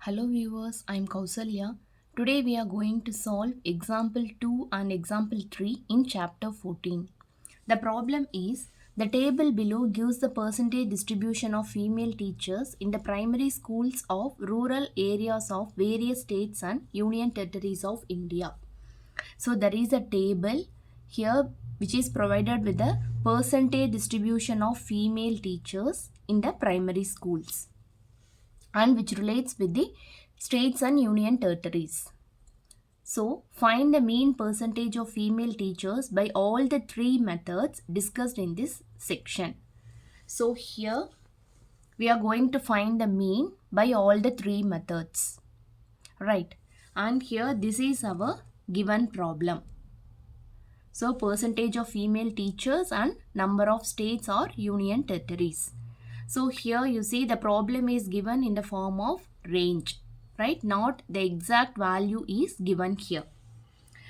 Hello viewers, I am Kausalya. Today we are going to solve example 2 and example 3 in chapter 14. The problem is the table below gives the percentage distribution of female teachers in the primary schools of rural areas of various states and union territories of India. So there is a table here which is provided with the percentage distribution of female teachers in the primary schools and which relates with the states and union territories. So, find the mean percentage of female teachers by all the three methods discussed in this section. So, here we are going to find the mean by all the three methods. Right. And here this is our given problem. So, percentage of female teachers and number of states or union territories. So here you see the problem is given in the form of range, right? Not the exact value is given here.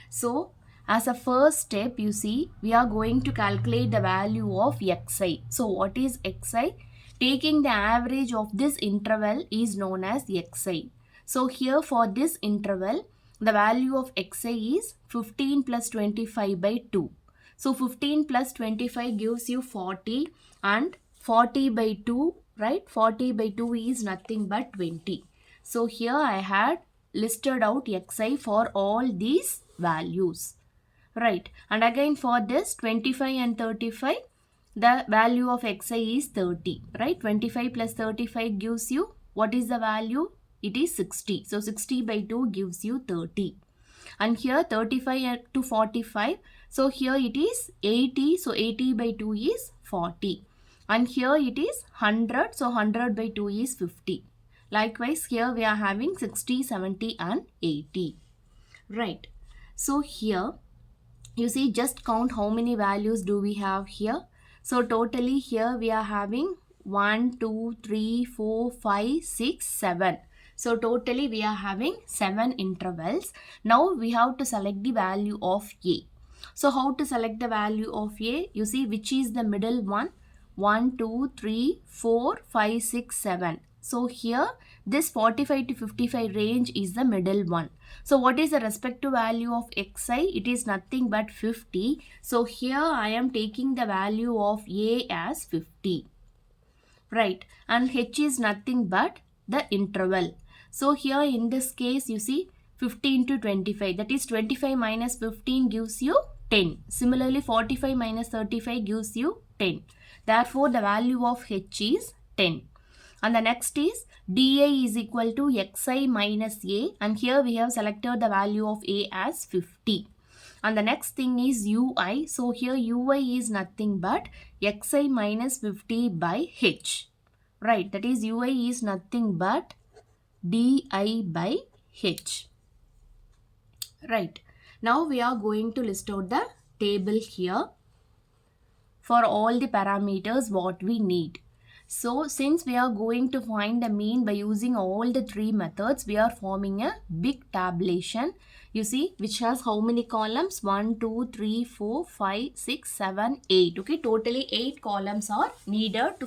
So as a first step, you see we are going to calculate the value of xi. So what is xi? Taking the average of this interval is known as xi. So here for this interval, the value of xi is 15 plus 25 by 2. So 15 plus 25 gives you 40 and 40 by 2, right? 40 by 2 is nothing but 20. So here I had listed out xi for all these values, right? And again for this 25 and 35, the value of xi is 30, right? 25 plus 35 gives you, what is the value? It is 60. So 60 by 2 gives you 30. And here 35 to 45, so here it is 80, so 80 by 2 is 40. And here it is 100, so 100 by 2 is 50. Likewise, here we are having 60, 70 and 80. Right. So here, you see, just count how many values do we have here. So totally here we are having 1, 2, 3, 4, 5, 6, 7. So totally we are having 7 intervals. Now we have to select the value of A. So how to select the value of A? You see which is the middle one? 1, 2, 3, 4, 5, 6, 7. So here this 45 to 55 range is the middle one. So what is the respective value of xi? It is nothing but 50. So here I am taking the value of A as 50. Right. And h is nothing but the interval. So here in this case you see 15 to 25. That is 25 minus 15 gives you 10. Similarly 45 minus 35 gives you 10. Therefore, the value of h is 10. And the next is dA is equal to xi minus a. And here we have selected the value of a as 50. And the next thing is ui. So here ui is nothing but xi minus 50 by h. Right. That is ui is nothing but di by h. Right. Now we are going to list out the table here for all the parameters what we need. So since we are going to find the mean by using all the three methods, we are forming a big tabulation, you see, which has how many columns? 1, 2, 3, 4, 5, 6, 7, 8. Okay, totally 8 columns are needed to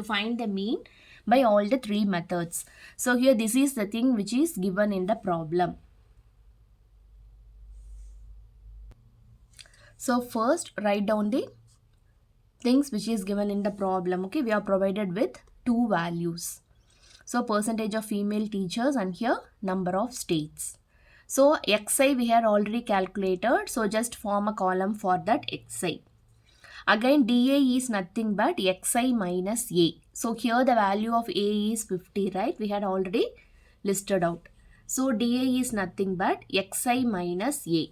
find the mean by all the three methods. So here this is the thing which is given in the problem. So first write down the things which is given in the problem. Okay, we are provided with two values. So percentage of female teachers and here number of states. So xi we had already calculated. So just form a column for that xi. Again dA is nothing but xi minus a. So here the value of a is 50, right? We had already listed out. So dA is nothing but xi minus a.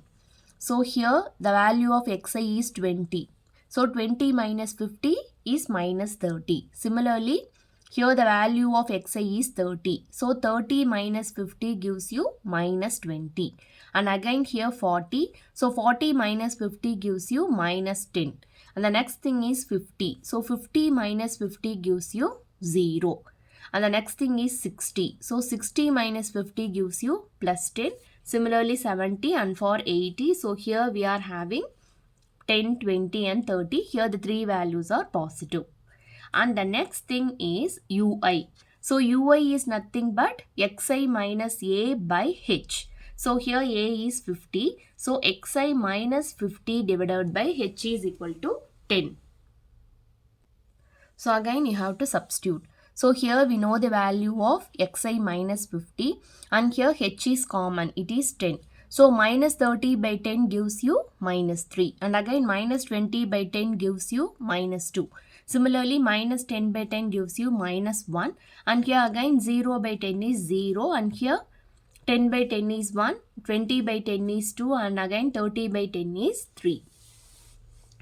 So here the value of xi is 20. So 20 minus 50 is minus 30. Similarly, here the value of xi is 30. So 30 minus 50 gives you minus 20. And again here 40. So 40 minus 50 gives you minus 10. And the next thing is 50. So 50 minus 50 gives you 0. And the next thing is 60. So 60 minus 50 gives you plus 10. Similarly 70 and for 80. So here we are having 10, 20 and 30. Here the three values are positive. And the next thing is ui. So ui is nothing but xi minus a by h. So here a is 50. So xi minus 50 divided by h is equal to 10. So again you have to substitute. So here we know the value of xi minus 50 and here h is common, it is 10. So minus 30 by 10 gives you minus 3 and again minus 20 by 10 gives you minus 2. Similarly minus 10 by 10 gives you minus 1 and here again 0 by 10 is 0 and here 10 by 10 is 1, 20 by 10 is 2 and again 30 by 10 is 3.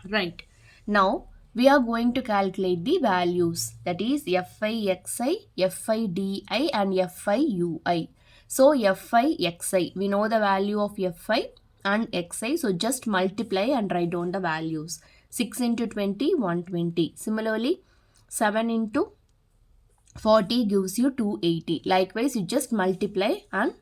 Right. Now we are going to calculate the values, that is fi xi, fi di and fi ui. So fi xi, we know the value of fi and xi. So just multiply and write down the values. 6 into 20, 120. Similarly, 7 into 40 gives you 280. Likewise, you just multiply and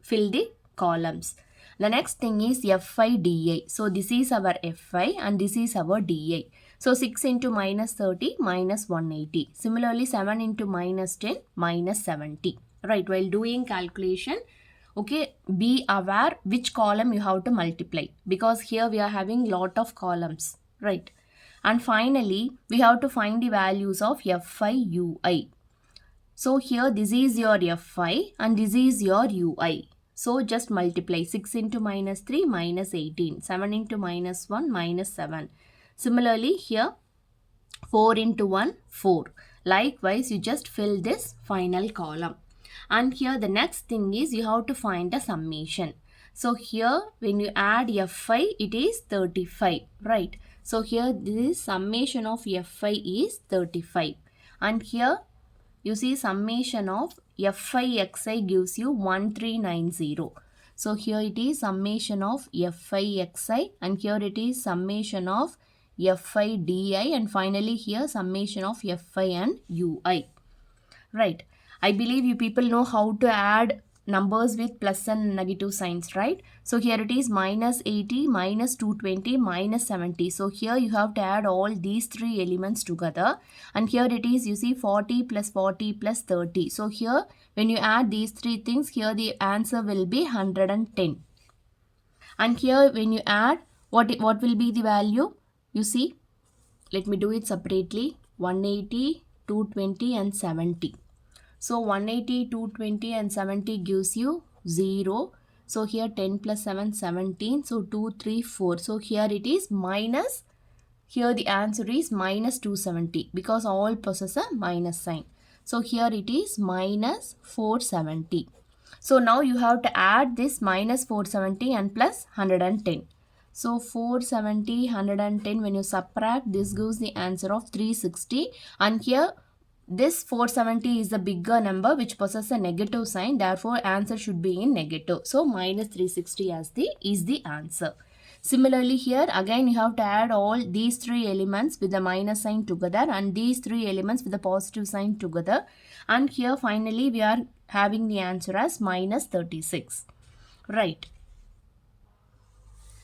fill the columns. The next thing is fi di. So this is our fi and this is our di. So 6 into minus 30 minus 180. Similarly 7 into minus 10 minus 70. Right, while doing calculation, okay, be aware which column you have to multiply because here we are having lot of columns. Right. And finally, we have to find the values of fi ui. So here this is your fi and this is your ui. So just multiply 6 into minus 3 minus 18, 7 into minus 1 minus 7. Similarly here 4 into 1, 4. Likewise, you just fill this final column. And here the next thing is you have to find the summation. So here when you add fi, it is 35, right? So here this summation of fi is 35. And here you see summation of fi xi gives you 1390. So here it is summation of fi xi and here it is summation of fi di and finally here summation of fi and ui. Right. I believe you people know how to add numbers with plus and negative signs, right? So here it is minus 80, minus 220, minus 70. So here you have to add all these three elements together. And here it is, you see 40 plus 40 plus 30. So here when you add these three things, here the answer will be 110. And here when you add, what will be the value? You see, let me do it separately. 180, 220 and 70. So 180, 220 and 70 gives you 0. So here 10 plus 7, 17. So 2, 3, 4. So here it is minus. Here the answer is minus 270 because all possess a minus sign. So here it is minus 470. So now you have to add this minus 470 and plus 110. So 470, 110, when you subtract, this gives the answer of 360. And here this 470 is the bigger number which possesses a negative sign. Therefore, answer should be in negative. So minus 360 is the answer. Similarly, here again you have to add all these three elements with the minus sign together and these three elements with the positive sign together. And here finally we are having the answer as minus 36. Right.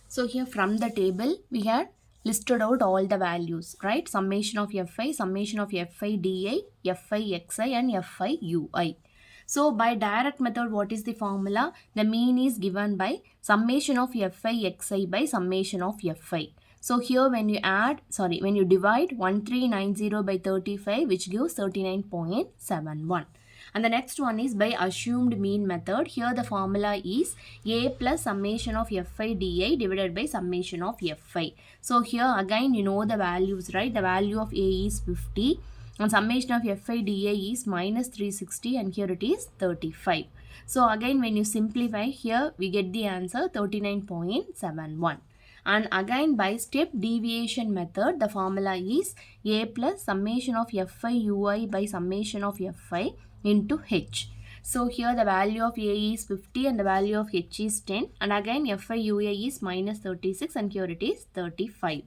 So here from the table we had listed out all the values, right? Summation of fi, summation of fi di, fi xi and fi ui. So by direct method, what is the formula? The mean is given by summation of fi xi by summation of fi. So here when you divide 1390 by 35, which gives 39.71. And the next one is by assumed mean method. Here the formula is a plus summation of fi di divided by summation of fi. So here again you know the values, right? The value of a is 50 and summation of fi di is minus 360 and here it is 35. So again when you simplify, here we get the answer 39.71. And again by step deviation method, the formula is a plus summation of fi ui by summation of fi into h. So here the value of a is 50 and the value of h is 10 and again fi ui is minus 36 and here it is 35.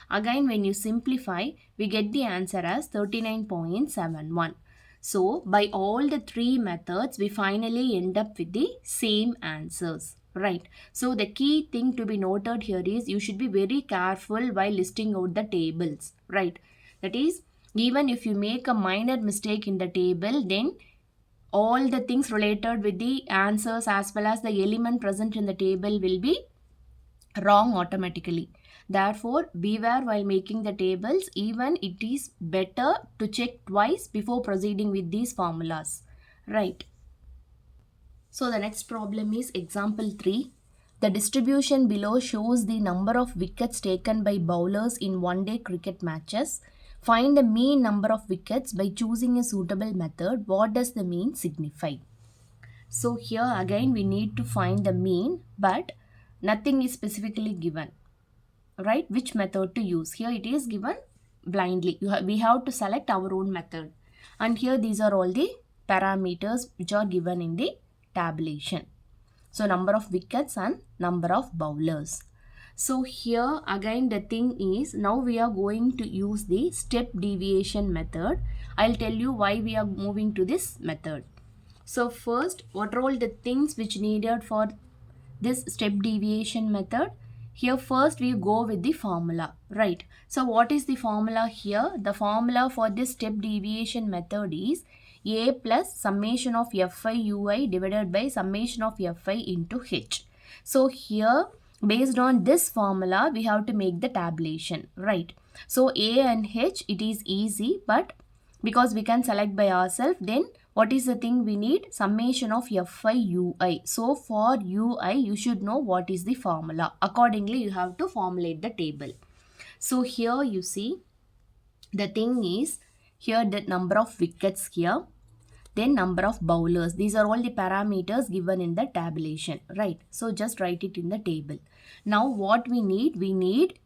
Again when you simplify, we get the answer as 39.71. So by all the three methods, we finally end up with the same answers. Right. So the key thing to be noted here is you should be very careful while listing out the tables. Right. That is, Even if you make a minor mistake in the table, then all the things related with the answers as well as the element present in the table will be wrong automatically. Therefore, beware while making the tables. Even it is better to check twice before proceeding with these formulas. Right. So the next problem is example 3. The distribution below shows the number of wickets taken by bowlers in one-day cricket matches. Find the mean number of wickets by choosing a suitable method. What does the mean signify? So here again we need to find the mean, but nothing is specifically given. Right? Which method to use? Here it is given blindly. We have to select our own method. And here these are all the parameters which are given in the tabulation. So number of wickets and number of bowlers. So here again the thing is, now we are going to use the step deviation method. I'll tell you why we are moving to this method. So first, what are all the things which needed for this step deviation method? Here first we go with the formula, right? So what is the formula here? The formula for this step deviation method is a plus summation of fi ui divided by summation of fi into h. So here based on this formula we have to make the tabulation, right? So a and h, it is easy, but because we can select by ourselves, then what is the thing we need? Summation of fi ui. So for ui you should know what is the formula. Accordingly you have to formulate the table. So here you see the thing is, here the number of wickets here, then number of bowlers. These are all the parameters given in the tabulation, right? So just write it in the table. Now what we need? We need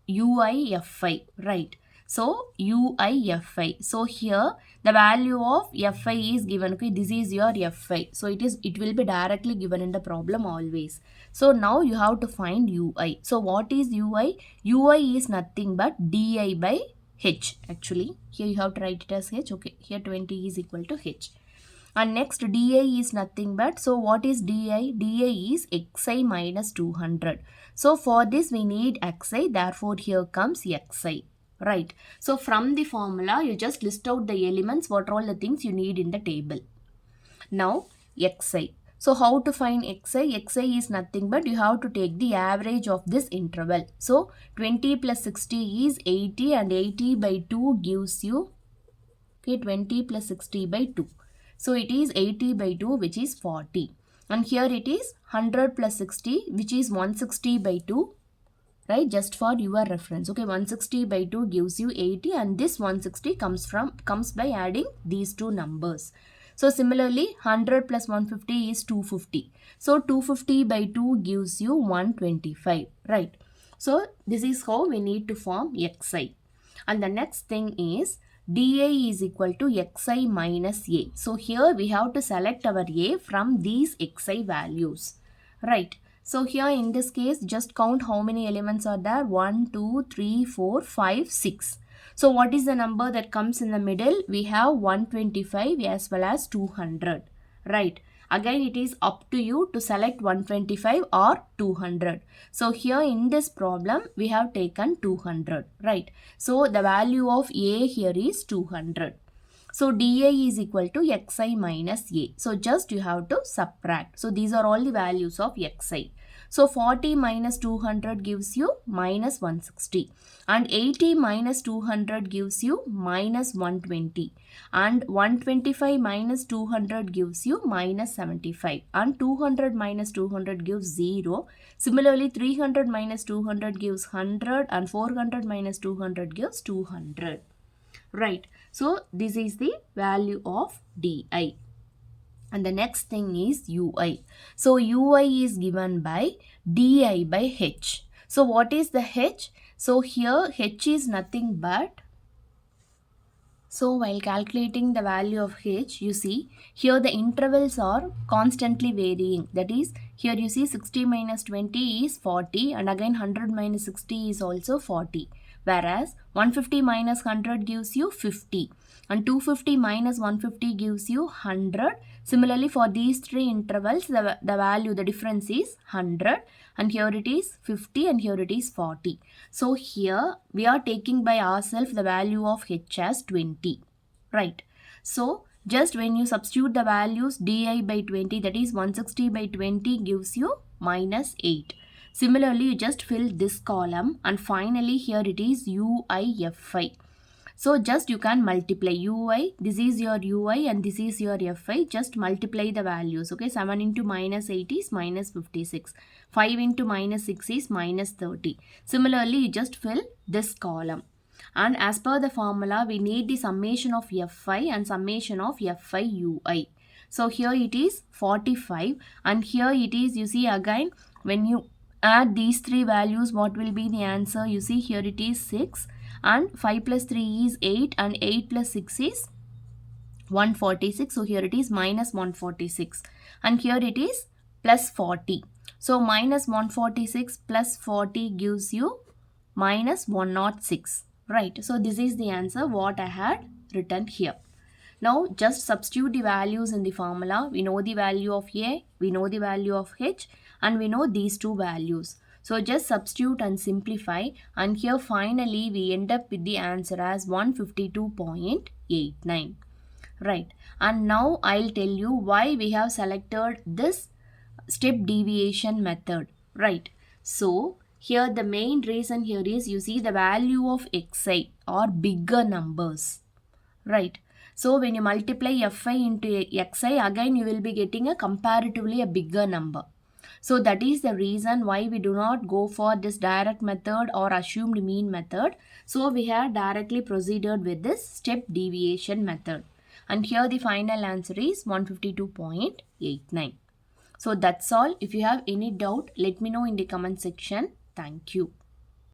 UIFI, right? So UIFI. So here the value of Fi is given. Okay, this is your Fi. So it will be directly given in the problem always. So now you have to find Ui. So what is Ui? Ui is nothing but Di by H. Actually, here you have to write it as H. Okay, here 20 is equal to H. And next DI is nothing but, so what is DI? DI is Xi minus 200. So for this we need Xi, therefore here comes Xi. Right. So from the formula you just list out the elements, what are all the things you need in the table. Now Xi. So how to find Xi? Xi is nothing but you have to take the average of this interval. So 20 plus 60 is 80 and 80 by 2 gives you 20 plus 60 by 2. So it is 80 by 2 which is 40. And here it is 100 plus 60 which is 160 by 2. Right, just for your reference. Okay, 160 by 2 gives you 80 and this 160 comes by adding these two numbers. So similarly 100 plus 150 is 250. So 250 by 2 gives you 125. Right. So this is how we need to form Xi. And the next thing is dA is equal to Xi minus A. So here we have to select our A from these Xi values. Right. So here in this case, just count how many elements are there. 1, 2, 3, 4, 5, 6. So what is the number that comes in the middle? We have 125 as well as 200. Right. Again, it is up to you to select 125 or 200. So here in this problem, we have taken 200. Right. So the value of A here is 200. So dA is equal to Xi minus A. So just you have to subtract. So these are all the values of Xi. So 40 minus 200 gives you minus 160. And 80 minus 200 gives you minus 120. And 125 minus 200 gives you minus 75. And 200 minus 200 gives 0. Similarly, 300 minus 200 gives 100. And 400 minus 200 gives 200. Right. So this is the value of DI. And the next thing is UI. So UI is given by DI by H. So what is the H? So here H is nothing but, so while calculating the value of H, you see here the intervals are constantly varying. That is, here you see 60 minus 20 is 40 and again 100 minus 60 is also 40. Whereas 150 minus 100 gives you 50 and 250 minus 150 gives you 100. Similarly, for these three intervals, the value, the difference is 100, and here it is 50, and here it is 40. So here we are taking by ourselves the value of h as 20, right? So just when you substitute the values, di by 20, that is 160 by 20 gives you minus 8. Similarly, you just fill this column, and finally here it is UIFI. So just you can multiply UI, this is your UI and this is your FI, just multiply the values, okay. 7 into minus 8 is minus 56, 5 into minus 6 is minus 30. Similarly, you just fill this column. And as per the formula, we need the summation of Fi and summation of Fi UI. So here it is 45, and here it is, you see again, when you add these three values, what will be the answer? You see here it is 6, and 5 plus 3 is 8, and 8 plus 6 is 146. So here it is minus 146, and here it is plus 40. So minus 146 plus 40 gives you minus 106, right? So this is the answer what I had written here. Now just substitute the values in the formula. We know the value of A, we know the value of H, and we know these two values. So just substitute and simplify, and here finally we end up with the answer as 152.89. Right. And now I'll tell you why we have selected this step deviation method. Right. So here the main reason here is, you see the value of xi or bigger numbers. Right. So when you multiply Fi into xi, again you will be getting a comparatively a bigger number. So that is the reason why we do not go for this direct method or assumed mean method. So we have directly proceeded with this step deviation method. And here the final answer is 152.89. So that's all. If you have any doubt, let me know in the comment section. Thank you.